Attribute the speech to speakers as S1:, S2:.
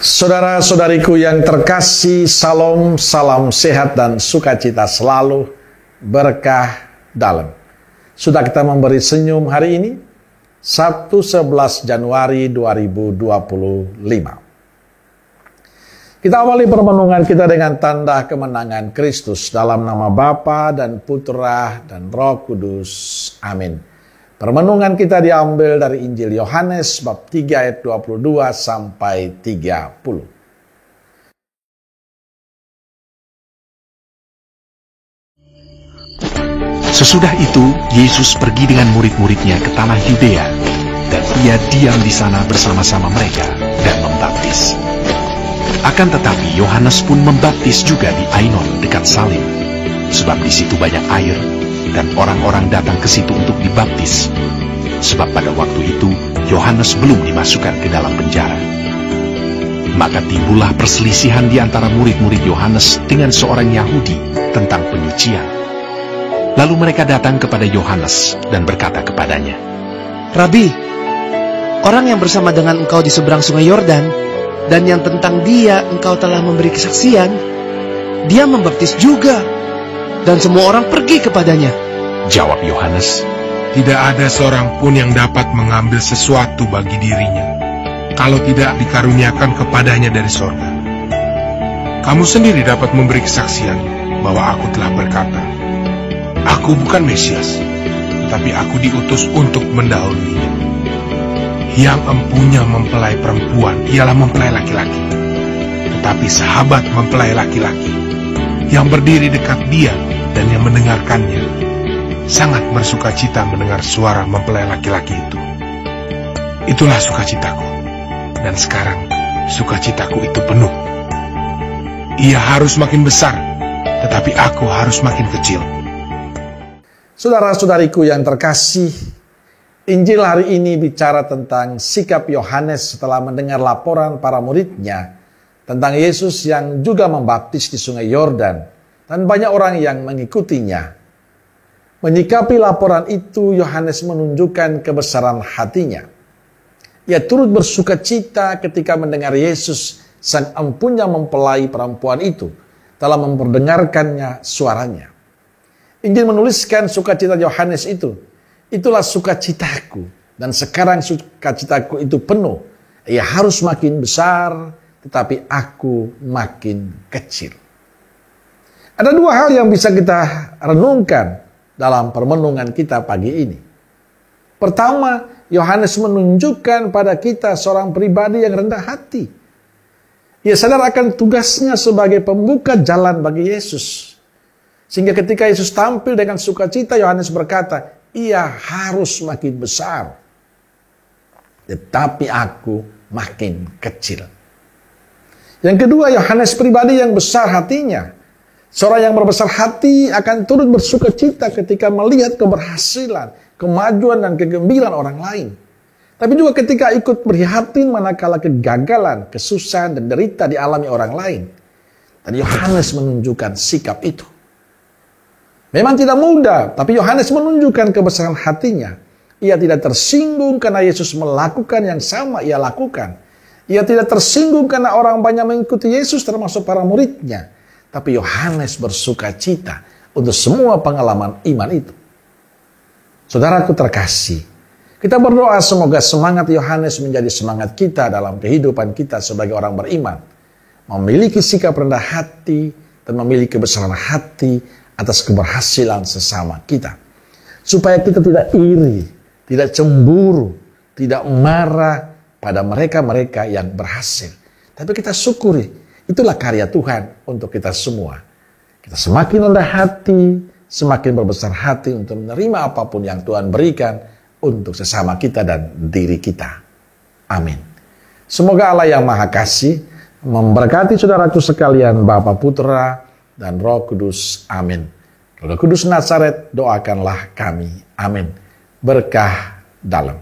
S1: Saudara-saudariku yang terkasih, salam sehat dan sukacita selalu, berkah dalam. Sudah kita memberi senyum hari ini, Sabtu 11 Januari 2025. Kita awali permenungan kita dengan tanda kemenangan Kristus dalam nama Bapa dan Putra dan Roh Kudus. Amin. Permenungan kita diambil dari Injil Yohanes bab 3 ayat 22 sampai 30.
S2: Sesudah itu, Yesus pergi dengan murid-muridnya ke tanah Yudea, dan ia diam di sana bersama-sama mereka dan membaptis. Akan tetapi Yohanes pun membaptis juga di Ainon dekat Salim, sebab di situ banyak air, dan orang-orang datang ke situ untuk dibaptis. Sebab pada waktu itu Yohanes belum dimasukkan ke dalam penjara. Maka timbullah perselisihan di antara murid-murid Yohanes dengan seorang Yahudi tentang penyucian. Lalu mereka datang kepada Yohanes dan berkata kepadanya,
S3: "Rabi, orang yang bersama dengan engkau di seberang sungai Yordan, dan yang tentang dia engkau telah memberi kesaksian, dia membaptis juga, dan semua orang pergi kepadanya."
S2: Jawab Yohanes,
S4: "Tidak ada seorang pun yang dapat mengambil sesuatu bagi dirinya, kalau tidak dikaruniakan kepadanya dari sorga. Kamu sendiri dapat memberi kesaksian bahwa aku telah berkata, aku bukan Mesias, tetapi aku diutus untuk mendahuluinya. Yang empunya mempelai perempuan ialah mempelai laki-laki, tetapi sahabat mempelai laki-laki yang berdiri dekat dia dan yang mendengarkannya sangat bersukacita mendengar suara mempelai laki-laki itu. Itulah sukacitaku, dan sekarang sukacitaku itu penuh. Ia harus makin besar, tetapi aku harus makin kecil."
S1: Saudara-saudariku yang terkasih, Injil hari ini bicara tentang sikap Yohanes setelah mendengar laporan para muridnya tentang Yesus yang juga membaptis di sungai Yordan, dan banyak orang yang mengikutinya. Menyikapi laporan itu, Yohanes menunjukkan kebesaran hatinya. Ia turut bersukacita ketika mendengar Yesus, sang empunya mempelai perempuan itu, telah memperdengarkannya suaranya. Injil menuliskan sukacita Yohanes itu. Itulah sukacitaku, dan sekarang sukacitaku itu penuh. Ia harus makin besar, tetapi aku makin kecil. Ada dua hal yang bisa kita renungkan dalam permenungan kita pagi ini. Pertama, Yohanes menunjukkan pada kita seorang pribadi yang rendah hati. Ia sadar akan tugasnya sebagai pembuka jalan bagi Yesus. Sehingga ketika Yesus tampil dengan sukacita, Yohanes berkata, ia harus makin besar, tetapi aku makin kecil. Yang kedua, Yohanes pribadi yang besar hatinya. Seorang yang berbesar hati akan turut bersukacita ketika melihat keberhasilan, kemajuan dan kegembiraan orang lain. Tapi juga ketika ikut prihatin manakala kegagalan, kesusahan dan derita dialami orang lain. Dan Yohanes menunjukkan sikap itu. Memang tidak mudah, tapi Yohanes menunjukkan kebesaran hatinya. Ia tidak tersinggung karena Yesus melakukan yang sama ia lakukan. Ia tidak tersinggung karena orang banyak mengikuti Yesus termasuk para muridnya. Tapi Yohanes bersukacita untuk semua pengalaman iman itu. Saudaraku terkasih, kita berdoa semoga semangat Yohanes menjadi semangat kita dalam kehidupan kita sebagai orang beriman. Memiliki sikap rendah hati dan memiliki kebesaran hati atas keberhasilan sesama kita. Supaya kita tidak iri, tidak cemburu, tidak marah pada mereka-mereka yang berhasil. Tapi kita syukuri. Itulah karya Tuhan untuk kita semua. Kita semakin rendah hati, semakin berbesar hati untuk menerima apapun yang Tuhan berikan untuk sesama kita dan diri kita. Amin. Semoga Allah yang Maha Kasih memberkati saudaraku sekalian, Bapa, Putra, dan Roh Kudus. Amin. Roh Kudus Nazaret, doakanlah kami. Amin. Berkah dalam.